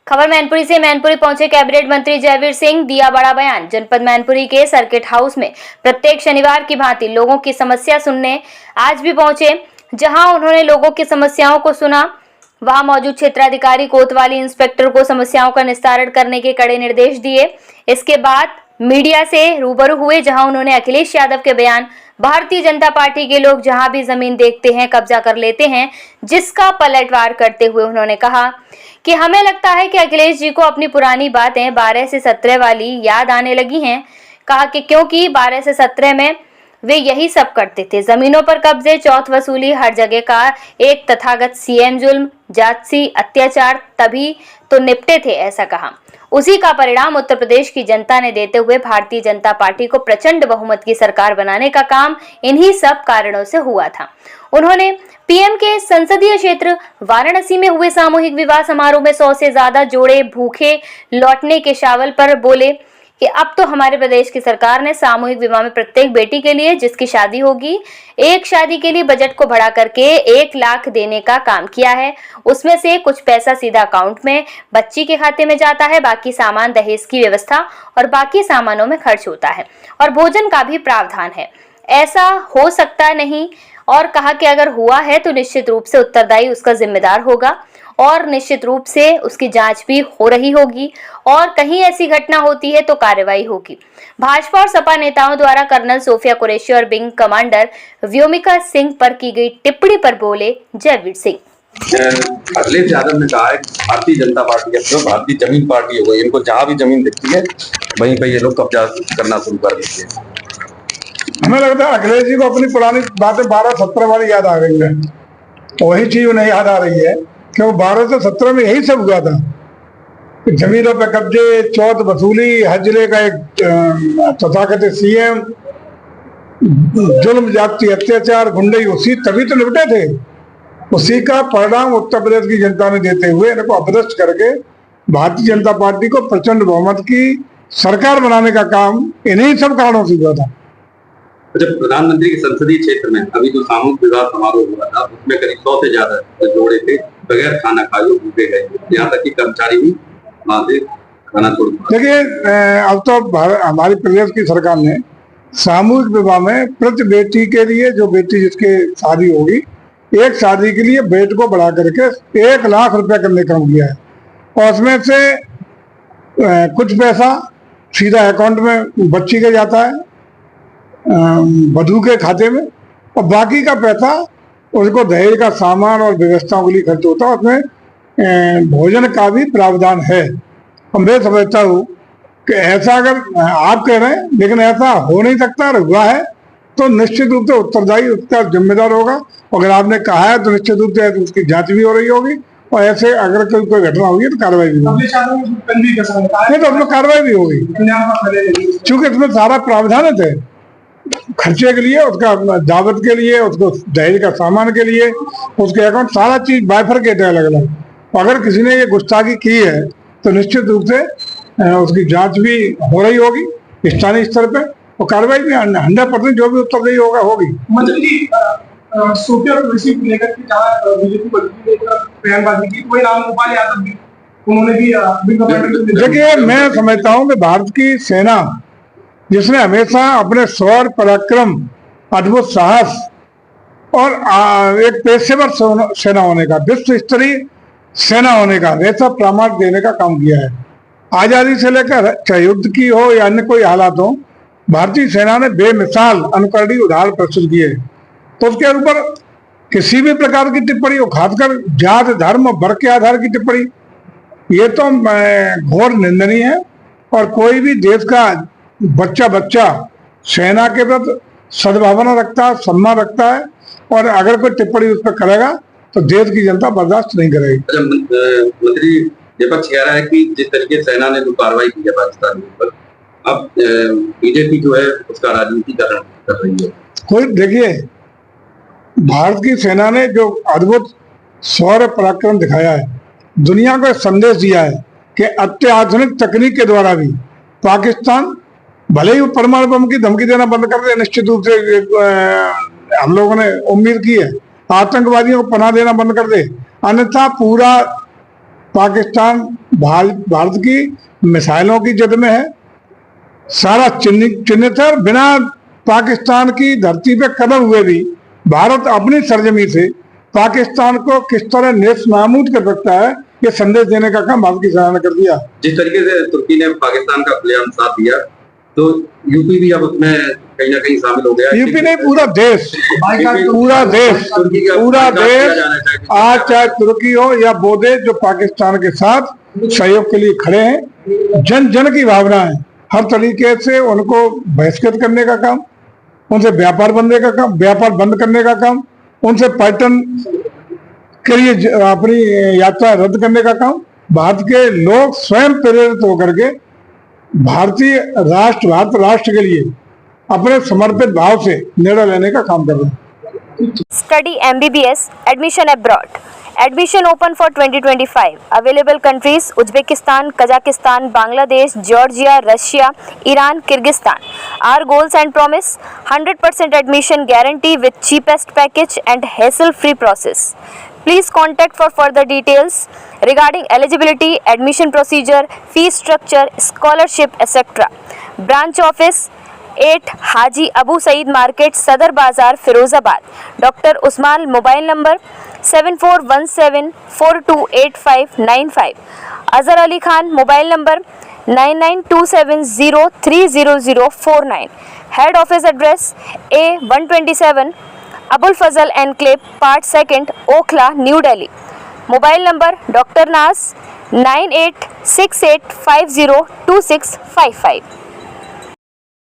खबर मैनपुरी से। मैनपुरी पहुंचे कैबिनेट मंत्री जयवीर सिंह, दिया बड़ा बयान। जनपद मैनपुरी के सर्किट हाउस में प्रत्येक शनिवार की भांति लोगों की समस्या सुनने आज भी पहुंचे। जहां उन्होंने लोगों की समस्याओं को सुना, वहां मौजूद क्षेत्राधिकारी कोतवाली इंस्पेक्टर को समस्याओं का निस्तारण करने के कड़े निर्देश दिए। इसके बाद मीडिया से रूबरू हुए, जहां उन्होंने अखिलेश यादव के बयान, भारतीय जनता पार्टी के लोग जहां भी जमीन देखते हैं कब्जा कर लेते हैं, जिसका पलटवार करते हुए उन्होंने कहा कि हमें लगता है कि अखिलेश जी को अपनी पुरानी बातें 12 से 17 वाली याद आने लगी हैं। कहा कि क्योंकि 12 से 17 में वे यही सब करते थे, जमीनों पर कब्जे, चौथ वसूली, हर जगह का एक तथागत सीएम जुल्म, जाति अत्याचार, तभी तो निपटे थे, ऐसा कहा। उसी का परिणाम उत्तर प्रदेश की जनता ने देते हुए भारतीय जनता पार्टी को प्रचंड बहुमत की सरकार बनाने का काम इन्हीं सब कारणों से हुआ था। उन्होंने पीएम के संसदीय क्षेत्र वाराणसी में हुए सामूहिक विवाह समारोह में 100 से ज्यादा जोड़े भूखे लौटने के शावल पर बोले कि अब तो हमारे प्रदेश की सरकार ने सामूहिक विवाह में प्रत्येक बेटी के लिए जिसकी शादी होगी, एक शादी के लिए बजट को बढ़ा करके 1 लाख देने का काम किया है। उसमें से कुछ पैसा सीधा अकाउंट में बच्ची के खाते में जाता है, बाकी सामान दहेज की व्यवस्था और बाकी सामानों में खर्च होता है और भोजन का भी प्रावधान है। ऐसा हो सकता नहीं, और कहा कि अगर हुआ है तो निश्चित रूप से उत्तरदायी उसका जिम्मेदार होगा और निश्चित रूप से उसकी जांच भी हो रही होगी और कहीं ऐसी घटना होती है तो कार्रवाई होगी। भाजपा और सपा नेताओं द्वारा कर्नल सोफिया कुरैशी और विंग कमांडर व्योमिका सिंह पर की गई टिप्पणी पर बोले जयवीर सिंह। अखिलेश यादव ने कहा है भारतीय जनता पार्टी है भारतीय जमीन पार्टी हो गई, इनको जहां भी जमीन दिखती है वहीं पे ये लोग कब्जा करना शुरू कर देते हैं। हमें लगता है अखिलेश जी को अपनी पुरानी बातें 12-17 वाली याद आ रही है, वही चीज उन्हें याद आ रही है क्योंकि 12 से 17 में यही सब हुआ था। जमीनों पे कब्जे, चौथ वसूली, हर जिले का एक तथाकथित सीएम, जुल्म, जाति अत्याचार, गुंडई, उसी तभी तो निपटे थे। उसी का परिणाम उत्तर प्रदेश की जनता ने देते हुए इनको अपदस्थ करके भारतीय जनता पार्टी को प्रचंड बहुमत की सरकार बनाने का काम इन्हीं सब कारणों से हुआ था। जब प्रधानमंत्री के संसदीय क्षेत्र में अभी जो सामूहिक विवाह समारोह हुआ था उसमें करीब 100 से ज्यादा जोड़े थे बगैर खाना खाए भूखे गए, यहाँ तक कि कर्मचारी भी वहां से खाना छोड़। देखिए, अब तो हमारी प्रदेश की सरकार ने सामूहिक विवाह में प्रति बेटी के लिए, जो बेटी जिसके शादी होगी, एक शादी के लिए बेट को बढ़ा करके 1 लाख रुपया करने का काम किया है और उसमें से कुछ पैसा सीधा अकाउंट में बच्ची के जाता है, वधू के खाते में, और बाकी का पैसा उसको दहेज का सामान और व्यवस्थाओं के लिए खर्च होता है। उसमें भोजन का भी प्रावधान है। और मैं समझता हूँ कि ऐसा अगर आप कह रहे हैं, लेकिन ऐसा हो नहीं सकता, और हुआ है तो निश्चित रूप से उत्तरदायी उसका जिम्मेदार होगा। अगर आपने कहा है तो निश्चित रूप से उसकी जांच भी हो रही होगी और ऐसे अगर कोई घटना होगी तो कार्रवाई भी होगी। नहीं तो उसमें कार्रवाई भी होगी, क्योंकि इसमें सारा प्रावधान है खर्चे के लिए, उसका दावत के लिए, उसको दहेज का सामान के लिए, उसके अकाउंट, सारा चीज बाइफरकेट है अलग अलग। अगर किसी ने ये गुस्ताखी की है तो निश्चित रूप से उसकी जांच भी हो रही होगी स्थानीय स्तर पे और कार्रवाई भी 100% जो भी उत्तरदायी होगा होगी। मंत्री जी, सोफिया कुरैशी को लेकर के जहाँ बीजेपी बयानबाजी की, कोई नाम गोपाल यादव भी, उन्होंने भी देखिए, मैं समझता हूँ कि भारत की सेना जिसने हमेशा अपने शौर्य, पराक्रम, अद्भुत साहस और एक पेशेवर सेना होने का, विश्व स्तरीय सेना होने का, ऐसा प्रमाण देने का काम किया है। आजादी से लेकर चाहे युद्ध की हो या अन्य कोई हालात हो, भारतीय सेना ने बेमिसाल अनुकरणीय उदाहरण प्रस्तुत किए। तो उसके ऊपर किसी भी प्रकार की टिप्पणी हो, खासकर जात, धर्म, वर्ग के आधार की टिप्पणी, ये तो घोर निंदनीय है। और कोई भी देश का बच्चा सेना के प्रति सद्भावना रखता है, सम्मान रखता है, और अगर कोई टिप्पणी उस पर करेगा तो देश की जनता बर्दाश्त नहीं करेगी। मंत्री विपक्ष कह रहा है कि जिस तरीके सेना ने जो कार्रवाई की है पाकिस्तान के ऊपर, अब बीजेपी जो है उसका राजनीतिकरण कर रही है। कोई देखिए, भारत की सेना ने जो अद्भुत शौर्य पराक्रम दिखाया है, दुनिया को संदेश दिया है कि अत्याधुनिक तकनीक के द्वारा भी पाकिस्तान भले ही परमाणु बम की धमकी देना बंद कर दे, निश्चित रूप से हम लोगों ने उम्मीद की है, आतंकवादियों को पनाह देना बंद कर दे, अन्यथा पूरा पाकिस्तान भारत की मिसाइलों की जद में है, सारा चिन्हित है। बिना पाकिस्तान की धरती पे कदम हुए भी भारत अपनी सरजमी से पाकिस्तान को किस तरह नेस्तनाबूद कर सकता है, ये संदेश देने का काम भारत की सेना ने कर दिया। जिस तरीके से तुर्की ने पाकिस्तान का खुलेआम साथ दिया, तो यूपी भी अब उसमें कहीं ना कहीं शामिल हो गया। यूपी नहीं, पूरा देश आज चाहे तुर्की हो या वो देश जो पाकिस्तान के साथ सहयोग के लिए खड़े हैं, जन जन की भावना है, हर तरीके से उनको बहिष्कृत करने का काम, उनसे व्यापार बंद करने का काम, उनसे पर्यटन के लिए अपनी यात्रा रद्द करने का काम भारत के लोग स्वयं प्रेरित होकर के भारत राष्ट्र के लिए अपने समर्पित भाव से निर्णय लेने का काम कर रहे हैं। Study MBBS, admission abroad. Admission open for 2025. Available countries: Uzbekistan, Kazakhstan, Bangladesh, Georgia, Russia, Iran, Kyrgyzstan. Our goals and promise: 100% admission guarantee with cheapest package and hassle-free process. Please contact for further details regarding eligibility, admission procedure, fee structure, scholarship, etc. Branch office 8 Haji Abu Saeed market, Sadar Bazar, Firozabad. Doctor Usman. Mobile number 7417428595. Azhar Ali Khan. Mobile number 9927030049. Head office address A127 Abul Fazal enclave, part 2, Okhla, new Delhi. Mobile number doctor Naaz 9868502655.